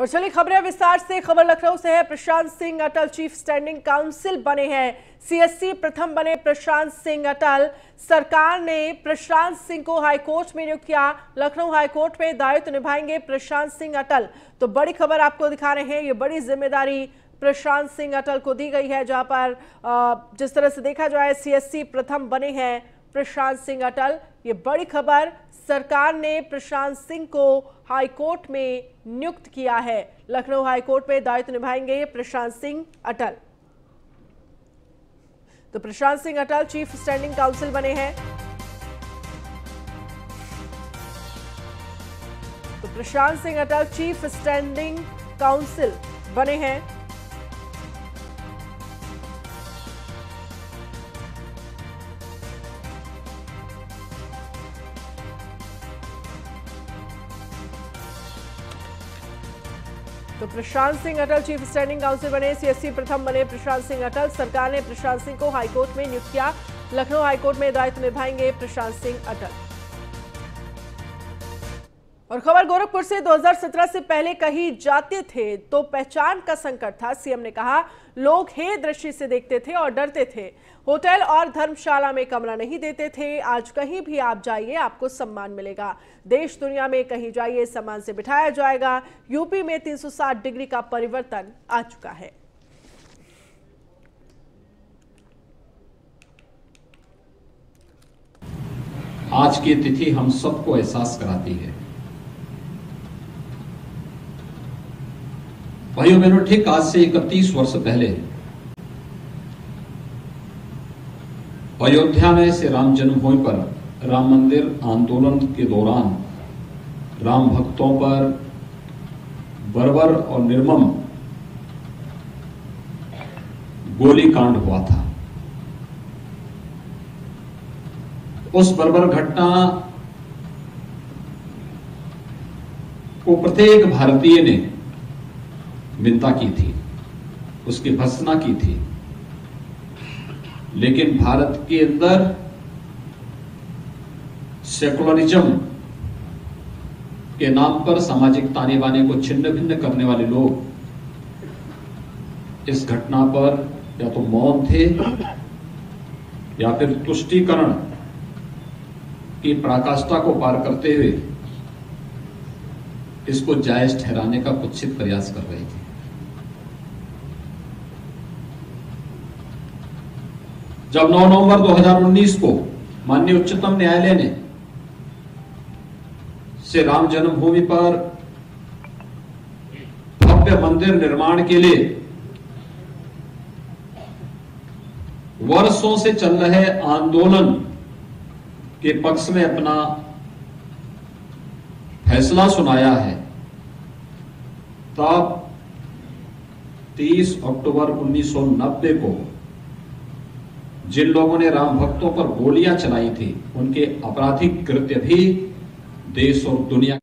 और चलिए खबरें विस्तार से। खबर लखनऊ से है। प्रशांत सिंह अटल चीफ स्टैंडिंग काउंसिल बने हैं। सीएससी प्रथम बने प्रशांत सिंह अटल। सरकार ने प्रशांत सिंह को हाईकोर्ट में नियुक्त किया। लखनऊ हाईकोर्ट में दायित्व निभाएंगे प्रशांत सिंह अटल। तो बड़ी खबर आपको दिखा रहे हैं। ये बड़ी जिम्मेदारी प्रशांत सिंह अटल को दी गई है, जहां पर जिस तरह से देखा जाए सीएससी प्रथम बने हैं प्रशांत सिंह अटल। ये बड़ी खबर, सरकार ने प्रशांत सिंह को हाईकोर्ट में नियुक्त किया है। लखनऊ हाईकोर्ट में दायित्व निभाएंगे प्रशांत सिंह अटल। तो प्रशांत सिंह अटल चीफ स्टैंडिंग काउंसिल बने हैं। तो प्रशांत सिंह अटल चीफ स्टैंडिंग काउंसिल बने हैं। तो प्रशांत सिंह अटल चीफ स्टैंडिंग काउंसिल बने। सीएससी प्रथम बने प्रशांत सिंह अटल। सरकार ने प्रशांत सिंह को हाईकोर्ट में नियुक्त किया। लखनऊ हाईकोर्ट में दायित्व निभाएंगे प्रशांत सिंह अटल। और खबर गोरखपुर से। 2017 से पहले कहीं जाते थे तो पहचान का संकट था। सीएम ने कहा, लोग हे दृष्टि से देखते थे और डरते थे। होटल और धर्मशाला में कमरा नहीं देते थे। आज कहीं भी आप जाइए, आपको सम्मान मिलेगा। देश दुनिया में कहीं जाइए, सम्मान से बिठाया जाएगा। यूपी में 360 डिग्री का परिवर्तन आ चुका है। आज की तिथि हम सबको एहसास कराती है। भाइयों बहनों, ठीक आज से 31 वर्ष पहले अयोध्या में से राम जन्मभूमि पर राम मंदिर आंदोलन के दौरान राम भक्तों पर बर्बर और निर्मम गोलीकांड हुआ था। उस बर्बर घटना को प्रत्येक भारतीय ने निंदा की थी, उसकी भर्त्सना की थी। लेकिन भारत के अंदर सेकुलरिज्म के नाम पर सामाजिक ताने बाने को छिन्न भिन्न करने वाले लोग इस घटना पर या तो मौन थे या फिर तुष्टीकरण की पराकाष्ठा को पार करते हुए इसको जायज ठहराने का कुत्सित प्रयास कर रहे थे। जब 9 नवंबर 2019 को माननीय उच्चतम न्यायालय ने श्री राम जन्मभूमि पर भव्य मंदिर निर्माण के लिए वर्षों से चल रहे आंदोलन के पक्ष में अपना फैसला सुनाया है, तब 30 अक्टूबर 1990 को जिन लोगों ने राम भक्तों पर गोलियां चलाई थी, उनके आपराधिक कृत्य भी देश और दुनिया।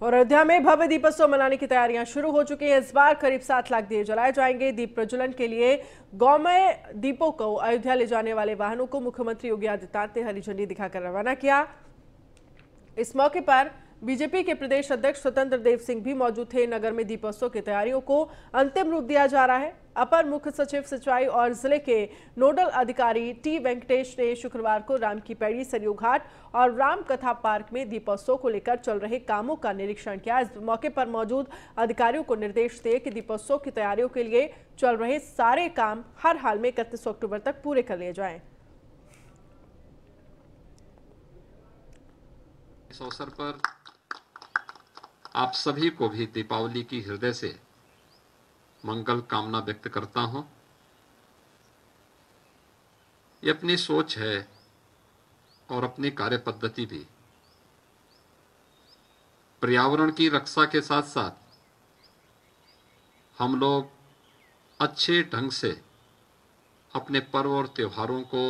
और अयोध्या में भव्य दीपोत्सव मनाने की तैयारियां शुरू हो चुकी हैं। इस बार करीब 7 लाख दिए जलाए जाएंगे। दीप प्रज्वलन के लिए गौमय दीपों को अयोध्या ले जाने वाले वाहनों को मुख्यमंत्री योगी आदित्यनाथ ने हरी झंडी दिखाकर रवाना किया। इस मौके पर बीजेपी के प्रदेश अध्यक्ष स्वतंत्र देव सिंह भी मौजूद थे। नगर में दीपोत्सव की तैयारियों को अंतिम रूप दिया जा रहा है। अपर मुख्य सचिव सिंचाई और जिले के नोडल अधिकारी टी वेंकटेश ने शुक्रवार को राम की पैड़ी, सरयू घाट और राम कथा पार्क में दीपोत्सव को लेकर चल रहे कामों का निरीक्षण किया। इस मौके पर मौजूद अधिकारियों को निर्देश दिए कि दीपोत्सव की तैयारियों के लिए चल रहे सारे काम हर हाल में 31 अक्टूबर तक पूरे कर लिए जाएं। इस अवसर पर आप सभी को भी दीपावली की हृदय से मंगल कामना व्यक्त करता हूं। ये अपनी सोच है और अपनी कार्य पद्धति भी पर्यावरण की रक्षा के साथ साथ हम लोग अच्छे ढंग से अपने पर्व और त्योहारों को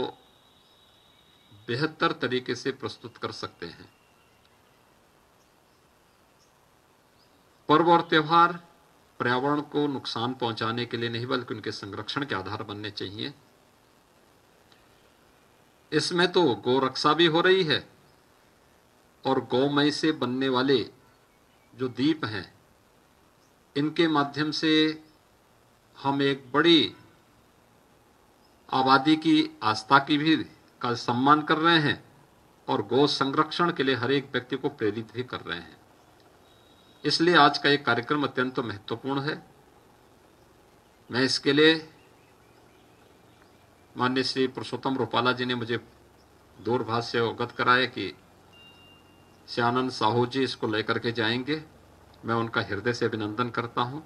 बेहतर तरीके से प्रस्तुत कर सकते हैं। पर्व और त्योहार पर्यावरण को नुकसान पहुंचाने के लिए नहीं, बल्कि उनके संरक्षण के आधार बनने चाहिए। इसमें तो गौ रक्षा भी हो रही है और गौमय से बनने वाले जो दीप हैं, इनके माध्यम से हम एक बड़ी आबादी की आस्था की भी का सम्मान कर रहे हैं और गौ संरक्षण के लिए हर एक व्यक्ति को प्रेरित भी कर रहे हैं। इसलिए आज का ये कार्यक्रम अत्यंत महत्वपूर्ण है। मैं इसके लिए माननीय श्री पुरुषोत्तम रूपाला जी ने मुझे दूरभाष से अवगत कराया कि श्यानंद साहू जी इसको लेकर के जाएंगे। मैं उनका हृदय से अभिनंदन करता हूं।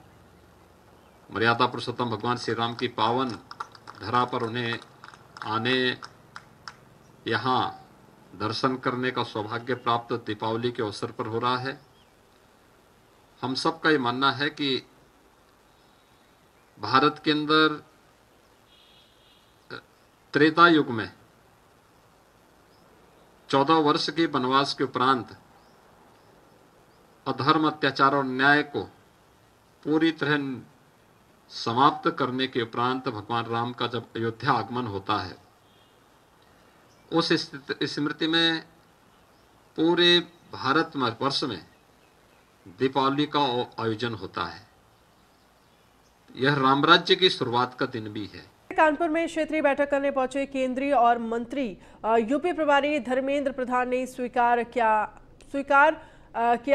मर्यादा पुरुषोत्तम भगवान श्री राम की पावन धरा पर उन्हें आने, यहाँ दर्शन करने का सौभाग्य प्राप्त दीपावली के अवसर पर हो रहा है। हम सबका ये मानना है कि भारत के अंदर त्रेता युग में 14 वर्ष के वनवास के उपरांत अधर्म, अत्याचार और न्याय को पूरी तरह समाप्त करने के उपरांत भगवान राम का जब अयोध्या आगमन होता है, उस स्मृति में पूरे भारत वर्ष में दीपावली का आयोजन होता है। यह रामराज्य की शुरुआत का दिन भी है। कानपुर में क्षेत्रीय बैठक करने पहुंचे केंद्रीय और मंत्री यूपी प्रभारी धर्मेंद्र प्रधान ने स्वीकार किया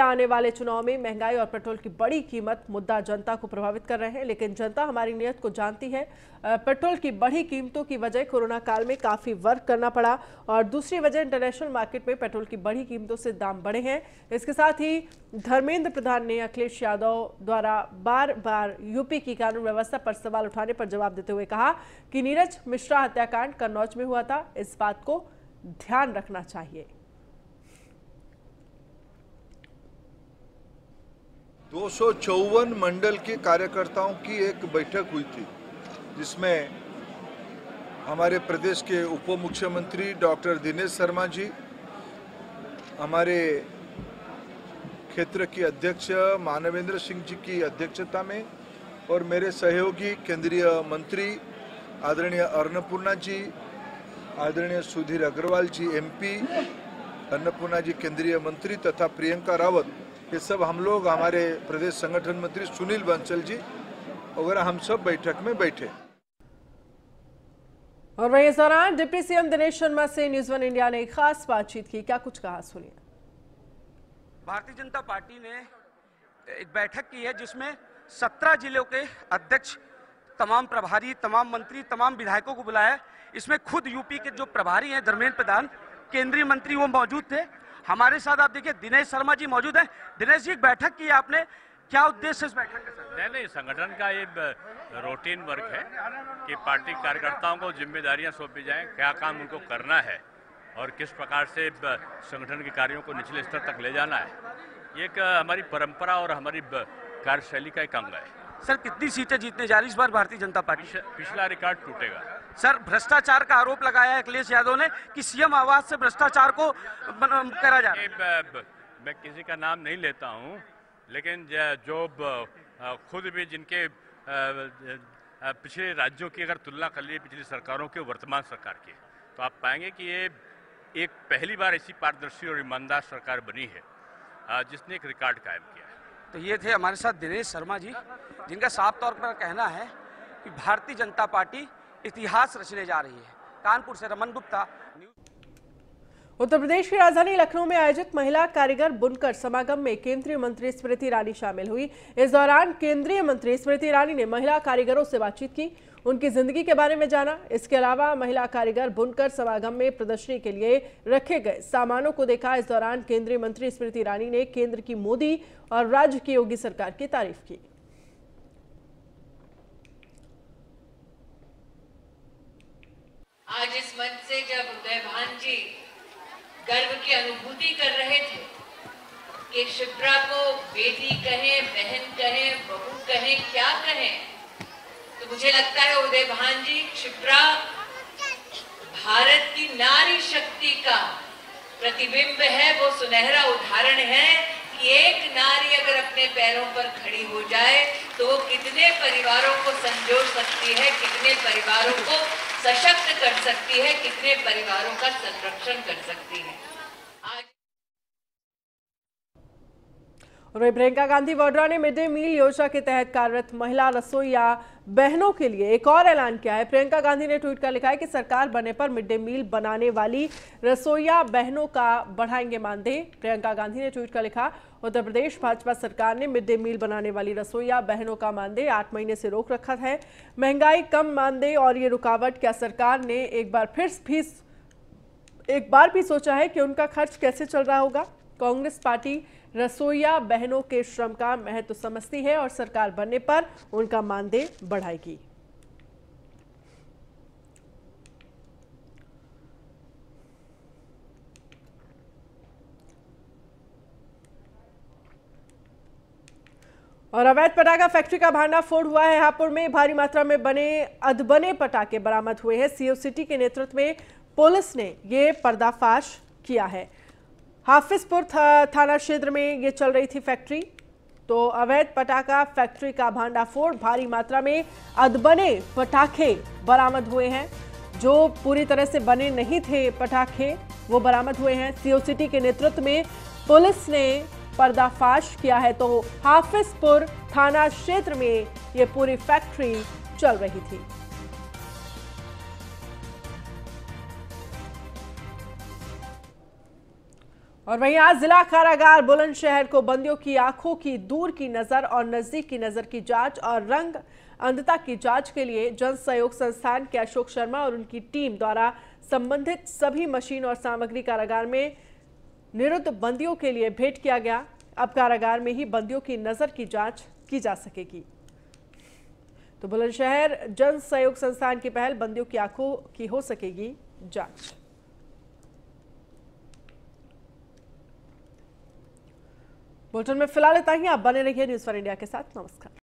आने वाले चुनाव में महंगाई और पेट्रोल की बड़ी कीमत मुद्दा जनता को प्रभावित कर रहे हैं, लेकिन जनता हमारी नीयत को जानती है। पेट्रोल की बढ़ी कीमतों की वजह कोरोना काल में काफी वर्क करना पड़ा और दूसरी वजह इंटरनेशनल मार्केट में पेट्रोल की बढ़ी कीमतों से दाम बढ़े हैं। इसके साथ ही धर्मेंद्र प्रधान ने अखिलेश यादव द्वारा बार बार यूपी की कानून व्यवस्था पर सवाल उठाने पर जवाब देते हुए कहा कि नीरज मिश्रा हत्याकांड कन्नौज में हुआ था, इस बात को ध्यान रखना चाहिए। 254 मंडल के कार्यकर्ताओं की एक बैठक हुई थी, जिसमें हमारे प्रदेश के उप मुख्यमंत्री डॉक्टर दिनेश शर्मा जी, हमारे क्षेत्र के अध्यक्ष मानवेंद्र सिंह जी की अध्यक्षता में और मेरे सहयोगी केंद्रीय मंत्री आदरणीय अन्नपूर्णा जी, आदरणीय सुधीर अग्रवाल जी एमपी, अन्नपूर्णा जी केंद्रीय मंत्री तथा प्रियंका रावत, ये सब हम लोग, हमारे प्रदेश संगठन मंत्री सुनील बंसल जी वगैरह, हम सब बैठक में बैठे। और वहीं इस दौरान डिप्टी सीएम दिनेश शर्मा से न्यूज़ 1 इंडिया ने खास बातचीत की। क्या कुछ कहा, सुनिए। भारतीय जनता पार्टी ने एक बैठक की है जिसमें 17 जिलों के अध्यक्ष, तमाम प्रभारी, तमाम मंत्री, तमाम विधायकों को बुलाया। इसमें खुद यूपी के जो प्रभारी हैं धर्मेंद्र प्रधान, केंद्रीय मंत्री, वो मौजूद थे। हमारे साथ आप देखिए दिनेश शर्मा जी मौजूद हैं। दिनेश जी, एक बैठक की आपने, क्या उद्देश्य इस बैठक का? नहीं, संगठन का ये रूटीन वर्क है कि पार्टी कार्यकर्ताओं को जिम्मेदारियां सौंपी जाएं, क्या काम उनको करना है और किस प्रकार से संगठन के कार्यों को निचले स्तर तक ले जाना है। ये एक हमारी परंपरा और हमारी कार्यशैली का एक अंग है। सर, कितनी सीटें जीतने जा रही इस बार भारतीय जनता पार्टी? पिछला रिकॉर्ड टूटेगा। सर, भ्रष्टाचार का आरोप लगाया है अखिलेश यादव ने कि सीएम आवास से भ्रष्टाचार को करा जा रहा है। मैं किसी का नाम नहीं लेता हूं, लेकिन जो खुद भी जिनके पिछले राज्यों की अगर तुलना कर ली पिछली सरकारों की, वर्तमान सरकार की, तो आप पाएंगे कि ये एक पहली बार ऐसी पारदर्शी और ईमानदार सरकार बनी है जिसने एक रिकॉर्ड कायम किया है। तो ये थे हमारे साथ दिनेश शर्मा जी, जिनका साफ तौर पर कहना है कि भारतीय जनता पार्टी इतिहास रचने जा रही है। कानपुर से रमन गुप्ता। उत्तर प्रदेश की राजधानी लखनऊ में आयोजित महिला कारीगर बुनकर समागम में केंद्रीय मंत्री स्मृति ईरानी शामिल हुई। इस दौरान केंद्रीय मंत्री स्मृति ईरानी ने महिला कारीगरों से बातचीत की, उनकी जिंदगी के बारे में जाना। इसके अलावा महिला कारीगर बुनकर समागम में प्रदर्शनी के लिए रखे गए सामानों को देखा। इस दौरान केंद्रीय मंत्री स्मृति ईरानी ने केंद्र की मोदी और राज्य की योगी सरकार की तारीफ की। आज इस मंच से जब उदयभान जी गर्व की अनुभूति कर रहे थे कि शिप्रा को बेटी कहें, बहन कहें, बहू कहें, क्या कहें, तो मुझे लगता है उदयभान जी शिप्रा भारत की नारी शक्ति का प्रतिबिंब है। वो सुनहरा उदाहरण है कि एक नारी अगर अपने पैरों पर खड़ी हो जाए तो वो कितने परिवारों को संजो सकती है, कितने परिवारों को सशक्त कर सकती है, कितने परिवारों का संरक्षण कर सकती है। वहीं प्रियंका गांधी वाड्रा ने मिड डे मील योजना के तहत कार्यरत महिला रसोईया बहनों के लिए एक और ऐलान किया है। प्रियंका गांधी ने ट्वीट कर लिखा है कि सरकार बनने पर मिड डे मील बनाने वाली रसोईया बहनों का बढ़ाएंगे मानदेय। प्रियंका गांधी ने ट्वीट कर लिखा, उत्तर प्रदेश भाजपा सरकार ने मिड डे मील बनाने वाली रसोईया बहनों का मानदेय 8 महीने से रोक रखा है। महंगाई, कम मानदेय और ये रुकावट, क्या सरकार ने एक बार भी सोचा है कि उनका खर्च कैसे चल रहा होगा? कांग्रेस पार्टी रसोईया बहनों के श्रम का महत्व समझती है और सरकार बनने पर उनका मानदेय बढ़ाएगी। और अवैध पटाखा फैक्ट्री का भांडाफोड़ हुआ है। हापुड़ में भारी मात्रा में बने अधबने पटाखे बरामद हुए हैं। सीओ सिटी के नेतृत्व में पुलिस ने ये पर्दाफाश किया है। हाफिजपुर थाना क्षेत्र में ये चल रही थी फैक्ट्री। तो अवैध पटाखा फैक्ट्री का भांडाफोड़, भारी मात्रा में अधबने पटाखे बरामद हुए हैं। जो पूरी तरह से बने नहीं थे पटाखे, वो बरामद हुए हैं। सीओ सिटी के नेतृत्व में पुलिस ने पर्दाफाश किया है। तो हाफिजपुर थाना क्षेत्र में ये पूरी फैक्ट्री चल रही थी। और वहीं आज जिला कारागार बुलंदशहर को बंदियों की आंखों की दूर की नजर और नजदीक की नजर की जांच और रंग अंधता की जांच के लिए जन सहयोग संस्थान के अशोक शर्मा और उनकी टीम द्वारा संबंधित सभी मशीन और सामग्री कारागार में निरुद्ध बंदियों के लिए भेंट किया गया। अब कारागार में ही बंदियों की नजर की जांच की जा सकेगी। तो बुलंदशहर जन सहयोग संस्थान की पहल, बंदियों की आंखों की हो सकेगी जांच। बुलेटिन में फिलहाल इतना ही। आप बने रहिए न्यूज़ फॉर इंडिया के साथ। नमस्कार।